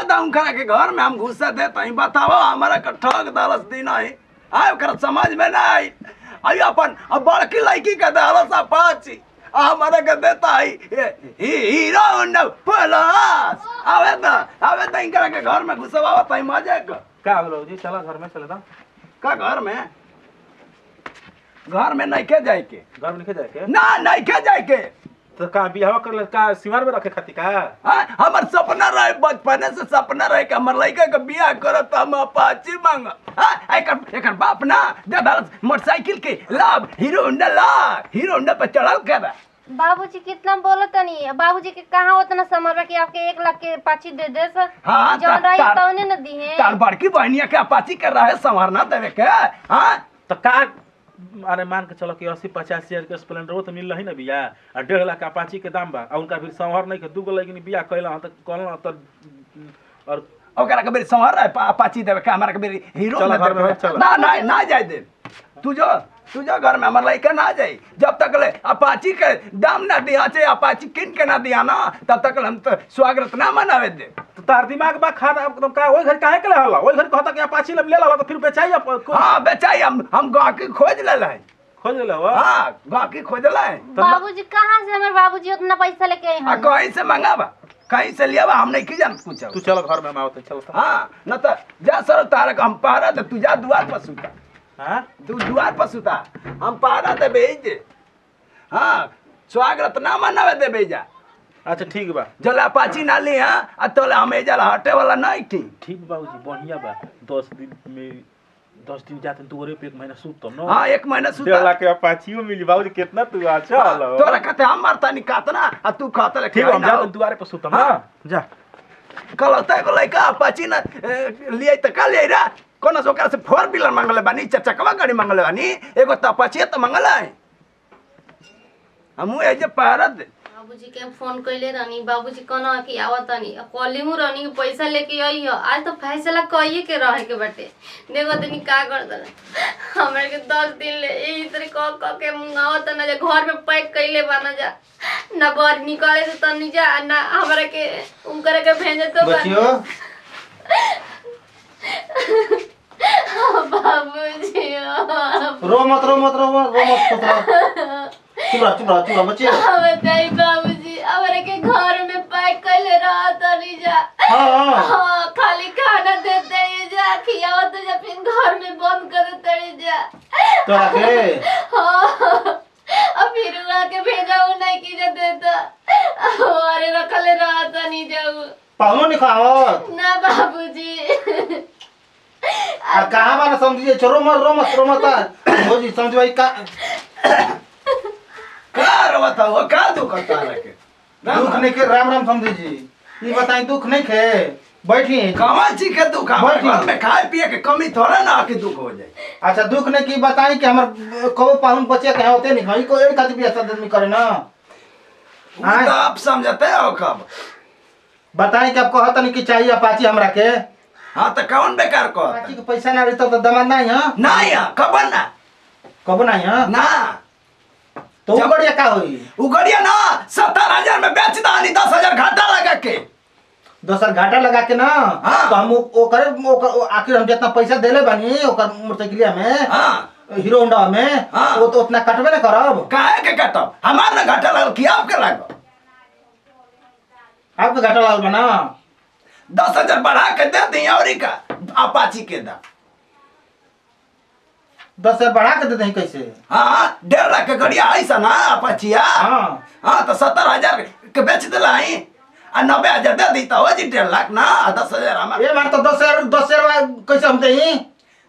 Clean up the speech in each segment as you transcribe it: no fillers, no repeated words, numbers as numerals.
दाऊ खा के घर में हम घुसा दे तई बताओ हमारा का ठग दलस दिन है आय कर समझ में ना आई आई अपन अब बड़की लड़की के दलस अपाची हमारा के देता है हीरो होंडा प्लस आवे तो इनकरा के घर में घुसवा तई मजे का बोलो जी चला घर में चले था का घर में नहीं के जाए के घर में नहीं जाए के ना नहीं के जाए के तो का बियाह कर का सिवार में रखे खाती का हमार सपना रहे बचपने से सपना रहे कि हमार लड़का के बियाह करत हम अपाची मांग एकर बाप ना दादा मोटरसाइकिल के लाभ हीरो होंडा पे चढ़ल कर बाबूजी कितना बोलत नहीं बाबूजी के कहाँ उतना समझ कि आपके 1 लाख के अपाची दे दे सर हाँ जौन रही तौने न दी है तार बड़की बहनिया के अपाची कर रहा है संवरना देवे के हाँ तो का अरे मान के चलो कि 80-85 हजार के स्प्लेंडर वो तो मिल रही ना बिया और 1.5 लाख अपाची के दाम बा और उनका फिर संवर नहीं के दूगो लेकिन बिया कैला तो कहला तो और ओकरा के बेरी संवर है अपाची देवे के हमारा के बेरी हीरो ना जाए दे तू जो घर में हमारे लड़का ना जाए जब तक ले अपाची के दाम ना दिया चाहे अपाची किन के ना दिया ना तब तक हम तो स्वागत ना मनावे दे तो तार दिमाग बा खाना एकदम का ओई घर काहे के हल्ला ओई घर कहता कि अपाची ले ला तो फिर बेचाई हां बेचाई हम गाकी खोज ले लाई खोज ले हो हां गाकी खोज लाई बाबूजी कहां से हमारे बाबूजी उतना पैसा लेके आए हैं कहीं से मंगावा कहीं से लियावा हम नहीं की जान पूछा तू चलो घर में हम आवत चल हां न तो जा सर तारक हम पहरा दे तू जा द्वार पर सुता हां तू द्वार पर सुता हम पहरा दे भेज दे हां स्वागत ना मनावे दे भेजा अच्छा ठीक बा जला अपाची ना ली हां आ तोले हम एजल हटे वाला नहीं ठीक बाबूजी बढ़िया बा 10 दिन में 10 दिन जाते तोरे पे 1 महीना सूत तो न हां 1 महीना सूत 1.5 लाख के अपाचियो मिली बाबूजी कितना तू अच्छा हलो तोरा कहते हम मारता नहीं कातना आ तू कहता ले ठीक हम जाते दुआरे पे सूत ना जा कलता को लइका अपाची ना लिए त का ले रा कोना सोकर से 4 व्हीलर मांगले बानी चचकवा गाड़ी मांगले बानी एगो त अपाची त मांगला है हमू एजे पारद बाबूजी के फोन कइले रहनी बाबूजी कहना कि आवत नहीं कॉलिंग रहनी पैसा लेके आई हो आज तो फैसला कइए के रहे के बाटे देखो तनी का कर दल हमरे के 10 दिन ले यही तरह क के मंगावत ना जे घर में पैक कइले बना जा ना बाहर निकाले तो तनी जा ना हमरा के उनकर के भेजे तो बच्चियों बाबूजी रो मत चुप रह बच्चे बताई बाबूजी हमारे के घर में पैक कइले रहत नहीं जा हां खाली खाना देते ही जा खियाओ तो जब फिर घर में बंद कर देते ही जा तोरा के हां अब फिर उड़ा के भेजा वो नहीं की जा देता अरे रखले रहत नहीं जाऊ पाहुन नहीं खावत ना बाबूजी आ कहां बाना समझिए छोरो रो मत भौजी समझ भाई का बताओ का दुख करता रखे दुख नहीं के राम समझी जी ये बताई दुख नहीं खे बैठी कमाची के दुख घर में खाए पिए के कमी थोड़ा ना के दुख हो जाए अच्छा दुख नहीं की बताई कि हमर कबो पाहुन बच्चे के होते नहीं भाई को एक खातिर भी ऐसा आदमी करे ना हां तो आप समझते हो कब बताई कि आप कहत नहीं कि चाहिए अपाची हमरा के हां तो कौन बेकार को अपाची के पैसा ना रहता तो दमा नहीं हां नहीं कब नहीं हां ना तो उगड़िया का होई उगड़िया ना 70,000 में बेच दानी 10,000 घाटा लगा के दोसर घाटा लगा के ना तो हम ओकर आखिर हम जितना पैसा देले बानी ओकर मोटरसाइकिलिया में हां हीरो होंडा में वो तो उतना कटबे ना करब काहे के कटब हमार ना घाटा लगल कि आपके लागल आपके घाटा लागल बना 10,000 बढ़ा के दे दी औरी का अपाची के दाम 10,000 बढ़ा के देते हैं कैसे हाँ 1.5 लाख के गड़िया ऐसा ना अपाचिया हाँ तो 70,000 के बेच दिला ही आ 90,000 दे दी तो हो जी 1.5 लाख ना 10,000 हमारे ये मार तो 10,000 कैसे हम दें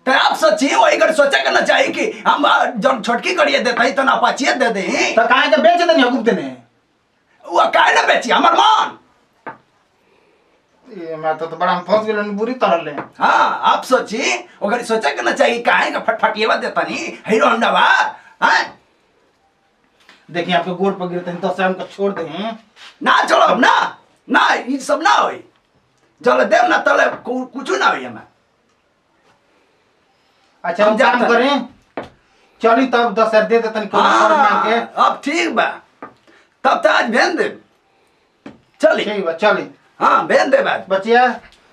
तो आप सोचिए वही गड़ सोचे करना चाहिए कि हम जब छोटकी गड़िया देते ही तो ना अपाचिया दे दी तो काहे के बेच देनी हुकुम देने वो काहे ना बेची हमार मान ये मैं तो बड़ा हम फंस गेलन बुरी तरह ले हां आप सोची ओकरी सोचे करना चाहिए काहे का फटफटियावा देता नहीं हीरो होंडा बा हैं देखिए आपके गोड़ पर गिरते हैं तो से हमको छोड़ दे ना छोड़ो ना ये सब ना होई जल देव ना तले कुछ ना होई हमें अच्छा हम काम करें चली तब 10,000 दे देतन को मांग के अब ठीक बा तब तो आज भेज दे चली ठीक बा चली हाँ भेज दे बात बचिया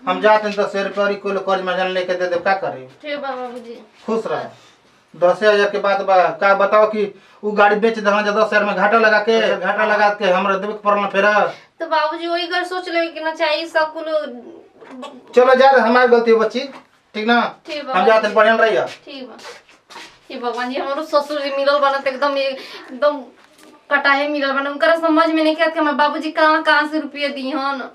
हम जाते हैं 10,000 रुपया और कोई कर्ज मर्जन लेके दे दे, क्या करे? ठीक बा बाबूजी। खुश रह। 10,000 के बाद बा का बताओ कि वो गाड़ी बेच दे 10,000 में घाटा लगा के हमरा देवे के पड़ना फिर। तो बाबूजी वही घर सोच ले कि ना चाहिए सब कुल। चलो जा, हमारी गलती है बच्ची, ठीक ना? ठीक बा हम जाते हैं, बढ़िया रहिए। ठीक बा। हे भगवान जी, हमारो ससुर जी मिलल बनत एकदम कटाहे मिलल बन। उनकर समझ में नहीं आत कि हमारे बाबूजी कहाँ से रुपये दिहन।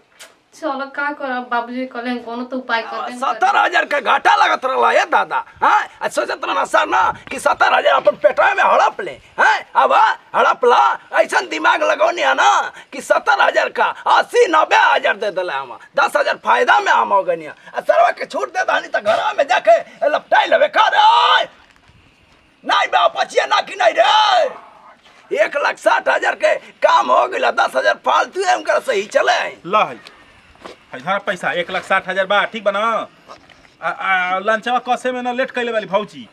चलो का करब, बाबूजी कहले कोनो तो उपाय कर दे। 70,000 का घाटा लगत रहला है दादा। हाँ सोचत रहना सर ना कि 70,000 अपन पेटवा में हड़प ले। हाँ अब हड़प ला, ऐसा दिमाग लगौनी है ना कि 70,000 का 80-90,000 दे दिला हम, 10,000 फायदा में हम हो गनी। सरवा के छूट दे दानी तो घर में जाके लपटाई लेवे खा रे नहीं बा पचिया ना कि नहीं रे। 1,60,000 के काम हो गया, 10,000 फालतू है उनका सही चले। ला है पैसा 1,60,000 बा, ठीक बा ना? लंचवा कसे में ना लेट कैले वाली भौजी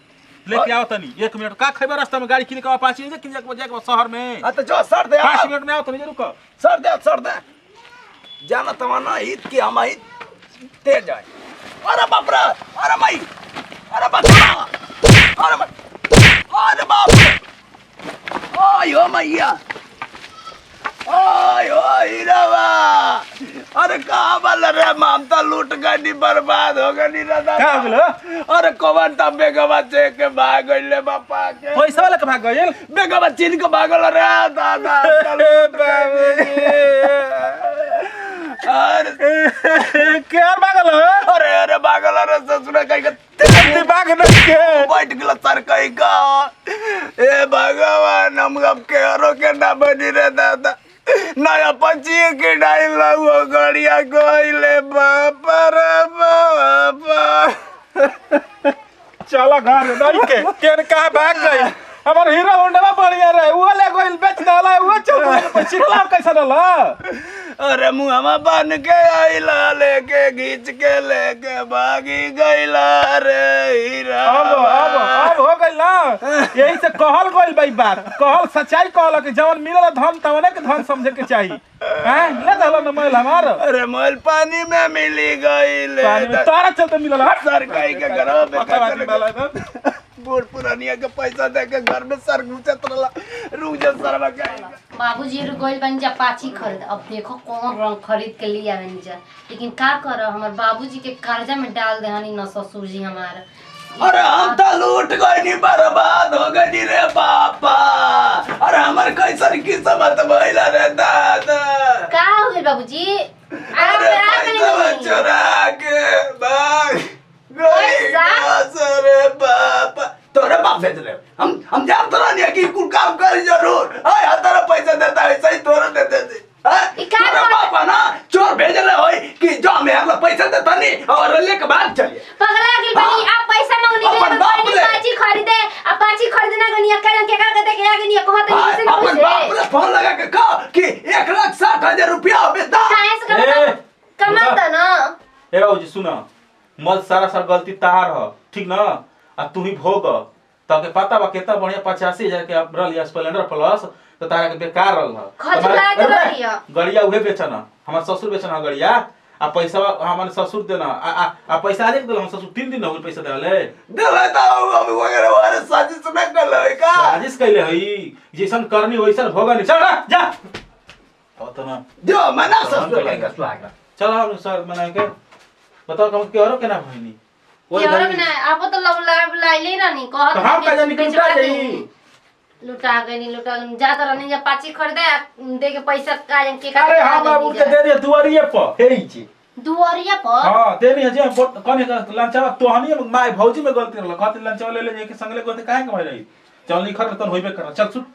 लेके आओ तनी 1 मिनट का खैबे रास्ता में गाड़ी किने का पाछी जे किने जाके शहर में। तो जो सर दे 5 मिनट में आओ तनी रुको। सर दे जाना तमाना ईद की हम ईद तेज जाए। अरे बाप रे, अरे माई, अरे बच्चा, अरे बाप रे, आयो मैया, आयो हीरावा। अरे कहाँ वाला रे ममता लूट गई, बर्बाद हो गई दादा। का हो गेलो? अरे कवन तब बेगवा चेक के भाग गइले बापा के। पैसा वाला के भाग गइल, बेगवा चीन के भागल रे दादा। अरे क्या भागल? अरे भागल रे ससुर कहीं के दिमाग नहीं के बैठ गया सर कहीं का। ए भगवान हम अब के हरो के ना बनी रे दादा। नया पंची के डाल लगो गड़िया गइले बापा रे बापा। चलो घर नहीं के केन कहां भाग गई? हमर हीरो होंडा बढ़िया रहे, वो ले गइल बेच डाला, वो चल गइल पछिला कैसा डाला। अरे मुहमा बन के आइला लेके घींच के लेके भागी गइला रे हीरा। अब हो गइल ना। यही से कहल गइल भाई बात, कहल सच्चाई कहल कि जवन मिलल धन तवने के धन समझे के चाहिए। हैं ले दहलो न मैल हमार। अरे मैल पानी में मिली गइल, पानी में तारा चलते मिलल हट सर कहीं के घर में पकावाती डाला इधर। बूढ़ पुरानिया के पैसा दे के घर में सर घुसत रहला। रुक जा सरवा कहीं बाबूजी रुकोइल बन जा पाची खरीद। अब देखो कौन रंग खरीद के लिए आवे जा, लेकिन का कर हमार बाबूजी के कर्जा में डाल दे हनी न ससुर जी हमार। अरे हम तो लूट गई, बर्बाद हो गई रे बापा। अरे हमार कैसन किस्मत भइला रे दादा। का हो गइल बाबूजी? अरे पैसा चुरा के भाग गई रे बापा। तोरे बाप भेज ले, हम जानते नहीं कि कुल काम करी जरूर। आय तेरा पैसा देता है सही तोरे दे दे। तोरे बापा ना चोर भेज ले होई कि जो मेरे पैसा देता नहीं और लेके भाग चलिए। पगला गेल बनी आप पैसा मांगनी अपन बाप ले ले। पाची खरीदे, अब पाची खरीदना गनिया कहन के का कहते के गनिया कहत नहीं से ना अपन बाप ले फोन लगा के कहो कि 1,60,000 रुपया बेटा काहे से कमाता ना। ए बाबूजी सुना, मल सारा गलती तार ह, ठीक ना? आ तू ही भोग तके पता बा केतना बढ़िया 85,000 के रहल स्प्लेंडर प्लस तो तारा के बेकार रहल ह। खजला के रहिया गड़िया उहे बेचना, हमर ससुर बेचना गड़िया। आ पैसा हमर ससुर देना आ पैसा आज देला, हम ससुर 3 दिन हो गइल पैसा देले। देले त अब वगैरह वाले साजिश न करले का। साजिश कैले हई, जैसन करनी वैसन भोगनी। चल जा अब तो ना जो मना ससुर के कस लाग। चल हम सर मना के बताओ हम के औरो केना भइनी। के और बिना आप तो लाइले रानी कहत तो हम का जानी लुटा गई, लुटा गई जा तो रानी जा पाची खरीदे दे के पैसा का के का। अरे हम बाबू के दे दे दुआरिये पर हेई छी दुआरिया पर। हां देनी है जे कने का लंचावा तोहनी माय भौजी में गलती रहल, कहत लंचावा ले ले जे के संगले कहते काहे के भई रही। चल नहीं खर तन होइबे कर। चल सुट